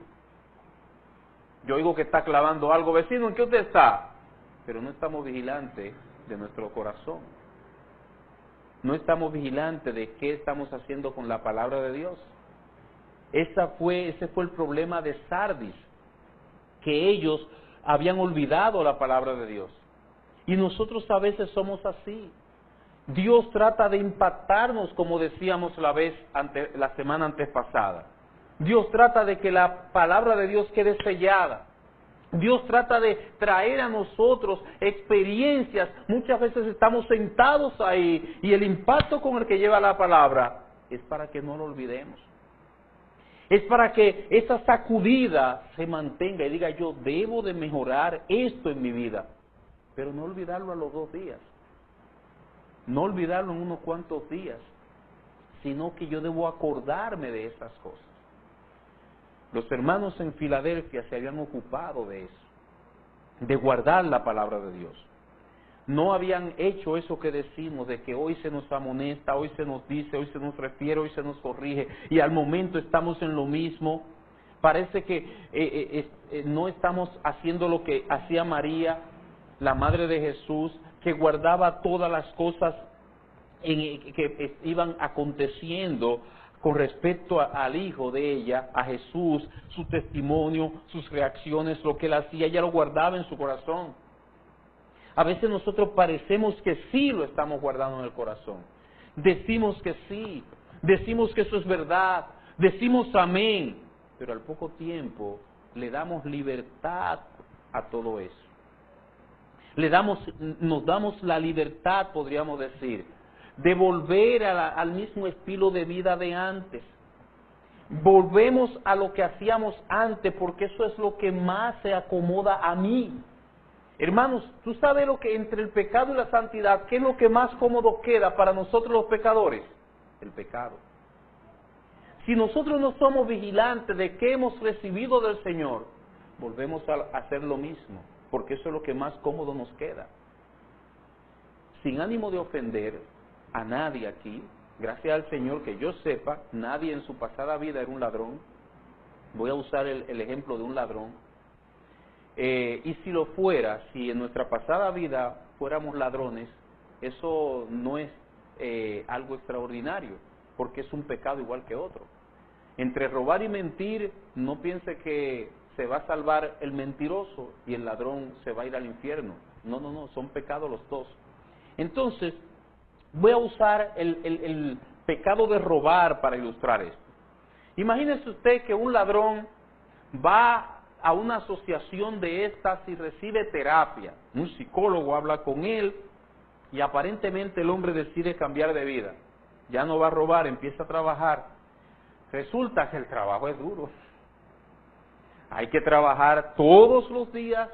Yo oigo que está clavando algo, vecino, ¿en qué usted está? Pero no estamos vigilantes de nuestro corazón. No estamos vigilantes de qué estamos haciendo con la palabra de Dios. Ese fue el problema de Sardis, que ellos habían olvidado la palabra de Dios. Y nosotros a veces somos así. Dios trata de impactarnos, como decíamos la semana antepasada. Dios trata de que la palabra de Dios quede sellada. Dios trata de traer a nosotros experiencias. Muchas veces estamos sentados ahí y el impacto con el que lleva la palabra es para que no lo olvidemos. Es para que esa sacudida se mantenga y diga, yo debo de mejorar esto en mi vida. Pero no olvidarlo a los 2 días. No olvidarlo en unos cuantos días, sino que yo debo acordarme de esas cosas. Los hermanos en Filadelfia se habían ocupado de eso, de guardar la palabra de Dios. No habían hecho eso que decimos, de que hoy se nos amonesta, hoy se nos dice, hoy se nos refiere, hoy se nos corrige, y al momento estamos en lo mismo. Parece que no estamos haciendo lo que hacía María, la madre de Jesús, que guardaba todas las cosas que iban aconteciendo con respecto al hijo de ella, a Jesús, su testimonio, sus reacciones, lo que él hacía, ella lo guardaba en su corazón. A veces nosotros parecemos que sí lo estamos guardando en el corazón. Decimos que sí, decimos que eso es verdad, decimos amén, pero al poco tiempo le damos libertad a todo eso. Nos damos la libertad, podríamos decir, de volver al mismo estilo de vida de antes. Volvemos a lo que hacíamos antes, porque eso es lo que más se acomoda a mí. Hermanos, ¿tú sabes lo que entre el pecado y la santidad, qué es lo que más cómodo queda para nosotros los pecadores? El pecado. Si nosotros no somos vigilantes de qué hemos recibido del Señor, volvemos a hacer lo mismo, porque eso es lo que más cómodo nos queda. Sin ánimo de ofender a nadie aquí, gracias al Señor que yo sepa, nadie en su pasada vida era un ladrón. Voy a usar el ejemplo de un ladrón. Y si lo fuera, si en nuestra pasada vida fuéramos ladrones, eso no es algo extraordinario, porque es un pecado igual que otro. Entre robar y mentir, no piense que se va a salvar el mentiroso y el ladrón se va a ir al infierno. No, son pecados los dos. Entonces, voy a usar el pecado de robar para ilustrar esto. Imagínese usted que un ladrón va a una asociación de estas y recibe terapia. Un psicólogo habla con él y aparentemente el hombre decide cambiar de vida. Ya no va a robar, empieza a trabajar. Resulta que el trabajo es duro. Hay que trabajar todos los días,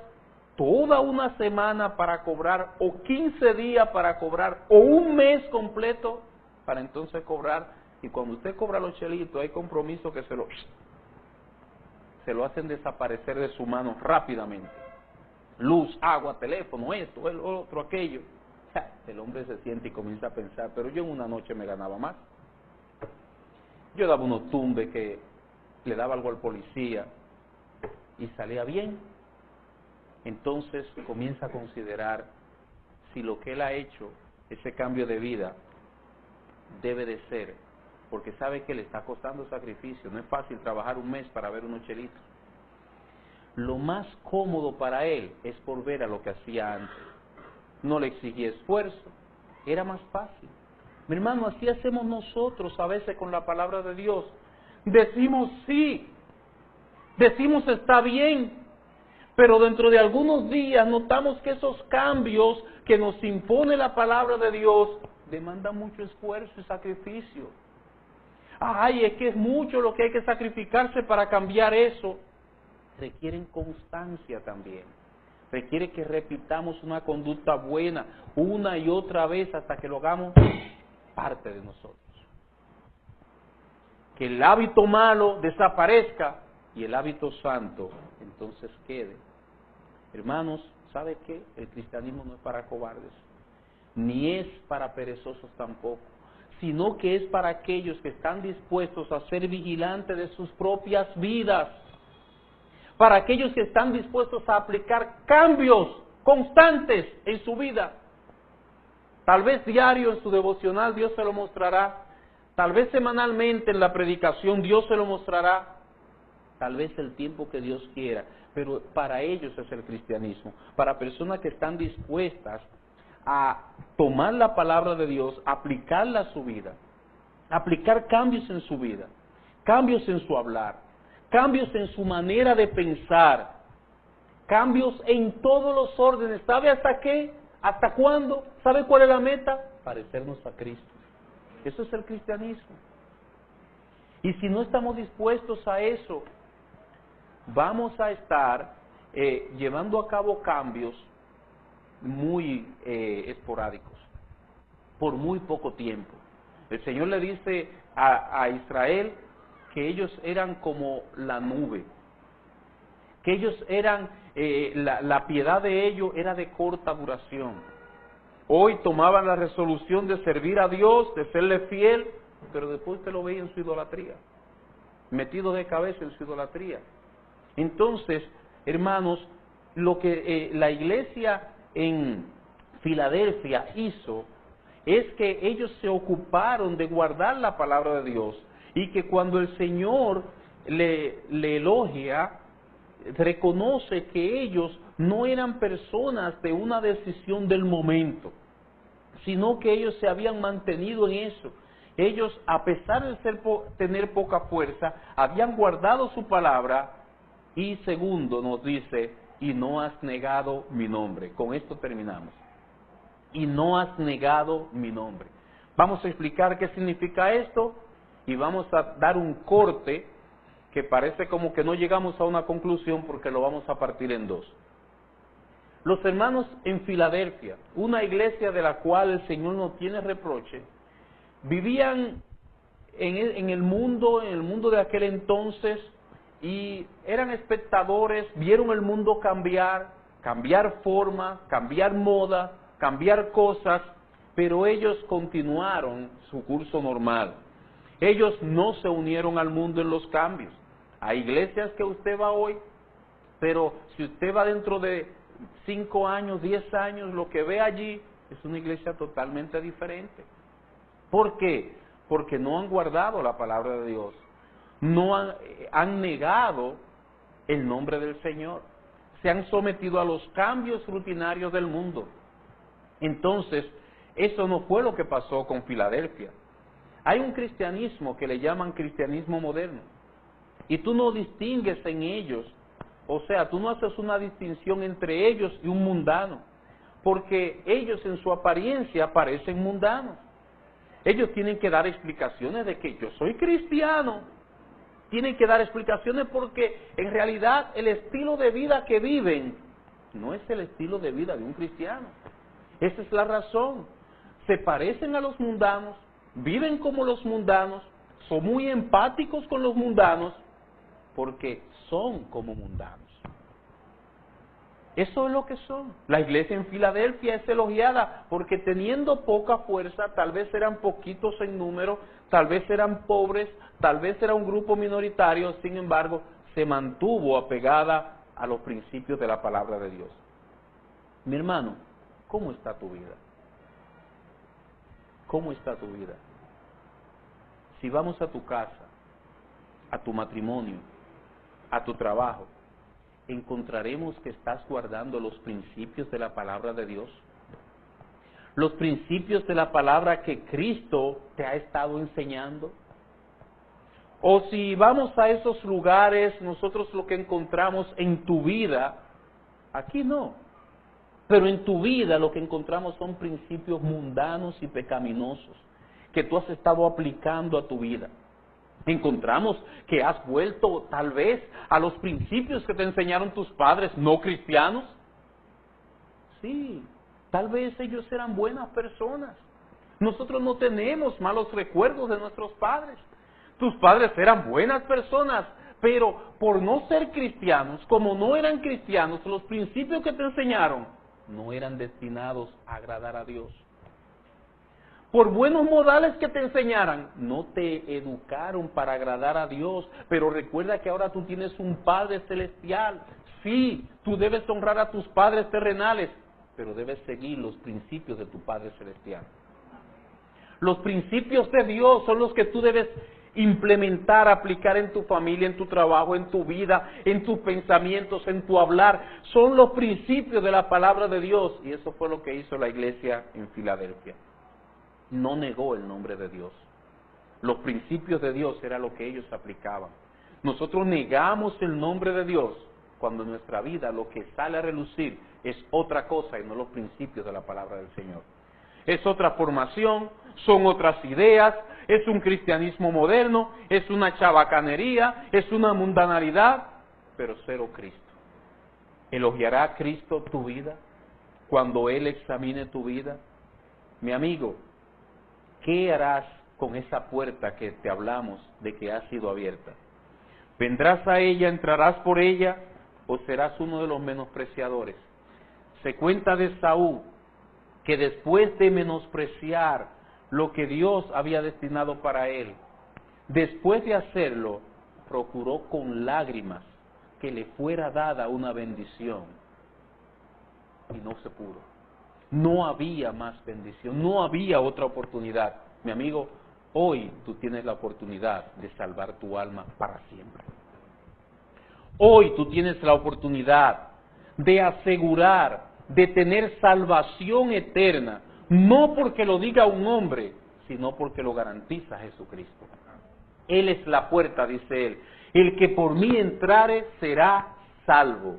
toda una semana para cobrar, o 15 días para cobrar, o un mes completo para entonces cobrar. Y cuando usted cobra los chelitos, hay compromisos que se lo hacen desaparecer de su mano rápidamente. Luz, agua, teléfono, esto, el otro, aquello. El hombre se siente y comienza a pensar, pero yo en una noche me ganaba más. Yo daba unos tumbes que le daba algo al policía y salía bien. Entonces comienza a considerar si lo que él ha hecho, ese cambio de vida, debe de ser, porque sabe que le está costando sacrificio. No es fácil trabajar un mes para ver unos chelitos. lo más cómodo para él es volver a lo que hacía antes. No le exigía esfuerzo, era más fácil. Mi hermano, así hacemos nosotros a veces con la palabra de Dios. Decimos sí, decimos está bien, pero dentro de algunos días notamos que esos cambios que nos impone la palabra de Dios demandan mucho esfuerzo y sacrificio. Ay, es que es mucho lo que hay que sacrificarse para cambiar eso. Requieren constancia también. Requiere que repitamos una conducta buena una y otra vez hasta que lo hagamos parte de nosotros. Que el hábito malo desaparezca y el hábito santo entonces quede. Hermanos, ¿sabe qué? El cristianismo no es para cobardes, ni es para perezosos tampoco, sino que es para aquellos que están dispuestos a ser vigilantes de sus propias vidas, para aquellos que están dispuestos a aplicar cambios constantes en su vida. Tal vez diario en su devocional Dios se lo mostrará, tal vez semanalmente en la predicación Dios se lo mostrará, tal vez el tiempo que Dios quiera, pero para ellos es el cristianismo, para personas que están dispuestas a tomar la palabra de Dios, aplicarla a su vida, aplicar cambios en su vida, cambios en su hablar, cambios en su manera de pensar, cambios en todos los órdenes. ¿Sabe hasta qué? ¿Hasta cuándo? ¿Sabe cuál es la meta? Parecernos a Cristo. Eso es el cristianismo. Y si no estamos dispuestos a eso, vamos a estar llevando a cabo cambios muy esporádicos, por muy poco tiempo. El Señor le dice a Israel que ellos eran como la nube, que ellos eran, la piedad de ellos era de corta duración. Hoy tomaban la resolución de servir a Dios, de serle fiel, pero después usted lo veía en su idolatría, metido de cabeza en su idolatría. Entonces, hermanos, lo que la iglesia en Filadelfia hizo es que ellos se ocuparon de guardar la palabra de Dios y que cuando el Señor le elogia, reconoce que ellos no eran personas de una decisión del momento, sino que ellos se habían mantenido en eso. Ellos, a pesar de tener poca fuerza, habían guardado su palabra. Y segundo nos dice, y no has negado mi nombre. Con esto terminamos. Y no has negado mi nombre. Vamos a explicar qué significa esto y vamos a dar un corte que parece como que no llegamos a una conclusión porque lo vamos a partir en dos. Los hermanos en Filadelfia, una iglesia de la cual el Señor no tiene reproche, vivían en el mundo de aquel entonces, y eran espectadores, vieron el mundo cambiar forma, cambiar moda, cambiar cosas, pero ellos continuaron su curso normal. Ellos no se unieron al mundo en los cambios. Hay iglesias que usted va hoy, pero si usted va dentro de 5 años, 10 años, lo que ve allí es una iglesia totalmente diferente. ¿Por qué? Porque no han guardado la palabra de Dios. No han negado el nombre del Señor, se han sometido a los cambios rutinarios del mundo. Entonces, eso no fue lo que pasó con Filadelfia. Hay un cristianismo que le llaman cristianismo moderno, y tú no distingues en ellos, o sea, tú no haces una distinción entre ellos y un mundano, porque ellos en su apariencia parecen mundanos. Ellos tienen que dar explicaciones de que yo soy cristiano. Tienen que dar explicaciones porque en realidad el estilo de vida que viven no es el estilo de vida de un cristiano. Esa es la razón. Se parecen a los mundanos, viven como los mundanos, son muy empáticos con los mundanos porque son como mundanos. Eso es lo que son. La iglesia en Filadelfia es elogiada porque teniendo poca fuerza, tal vez eran poquitos en número, tal vez eran pobres, tal vez era un grupo minoritario, sin embargo, se mantuvo apegada a los principios de la palabra de Dios. Mi hermano, ¿cómo está tu vida? ¿Cómo está tu vida? Si vamos a tu casa, a tu matrimonio, a tu trabajo, encontraremos que estás guardando los principios de la palabra de Dios. Los principios de la palabra que Cristo te ha estado enseñando. O si vamos a esos lugares, nosotros lo que encontramos en tu vida, aquí no, pero en tu vida lo que encontramos son principios mundanos y pecaminosos que tú has estado aplicando a tu vida. Encontramos que has vuelto tal vez a los principios que te enseñaron tus padres no cristianos. Sí, tal vez ellos eran buenas personas. Nosotros no tenemos malos recuerdos de nuestros padres. Tus padres eran buenas personas, pero por no ser cristianos, como no eran cristianos, los principios que te enseñaron no eran destinados a agradar a Dios. Por buenos modales que te enseñaran, no te educaron para agradar a Dios, pero recuerda que ahora tú tienes un Padre celestial. Sí, tú debes honrar a tus padres terrenales, pero debes seguir los principios de tu Padre celestial. Los principios de Dios son los que tú debes implementar, aplicar en tu familia, en tu trabajo, en tu vida, en tus pensamientos, en tu hablar. Son los principios de la palabra de Dios, y eso fue lo que hizo la iglesia en Filadelfia. No negó el nombre de Dios. Los principios de Dios era lo que ellos aplicaban. Nosotros negamos el nombre de Dios cuando en nuestra vida lo que sale a relucir es otra cosa y no los principios de la palabra del Señor. Es otra formación, son otras ideas, es un cristianismo moderno, es una chabacanería, es una mundanalidad, pero cero Cristo. ¿Elogiará a Cristo tu vida cuando Él examine tu vida? Mi amigo, ¿qué harás con esa puerta que te hablamos de que ha sido abierta? ¿Vendrás a ella, entrarás por ella o serás uno de los menospreciadores? Se cuenta de Saúl que después de menospreciar lo que Dios había destinado para él, después de hacerlo, procuró con lágrimas que le fuera dada una bendición y no se pudo. No había más bendición, no había otra oportunidad. Mi amigo, hoy tú tienes la oportunidad de salvar tu alma para siempre. Hoy tú tienes la oportunidad de asegurar, de tener salvación eterna, no porque lo diga un hombre, sino porque lo garantiza Jesucristo. Él es la puerta, dice Él. El que por mí entrare será salvo.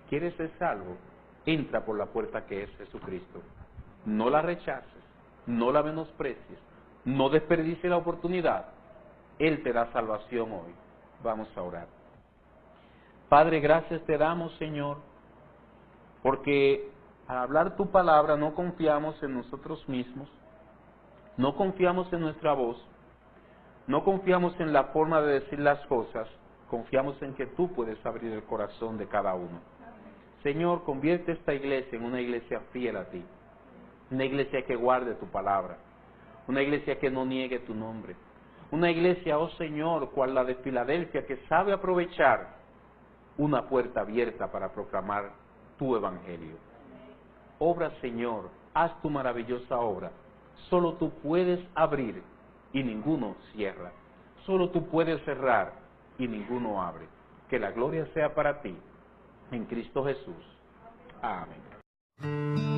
¿Quieres ser salvo? Entra por la puerta que es Jesucristo. No la rechaces, no la menosprecies, no desperdicies la oportunidad. Él te da salvación hoy. Vamos a orar. Padre, gracias te damos, Señor, porque al hablar tu palabra no confiamos en nosotros mismos, no confiamos en nuestra voz, no confiamos en la forma de decir las cosas, confiamos en que tú puedes abrir el corazón de cada uno. Señor, convierte esta iglesia en una iglesia fiel a ti, una iglesia que guarde tu palabra, una iglesia que no niegue tu nombre, una iglesia, oh Señor, cual la de Filadelfia, que sabe aprovechar una puerta abierta para proclamar tu evangelio. Obra, Señor, haz tu maravillosa obra. Solo tú puedes abrir y ninguno cierra. Solo tú puedes cerrar y ninguno abre. Que la gloria sea para ti. En Cristo Jesús. Amén.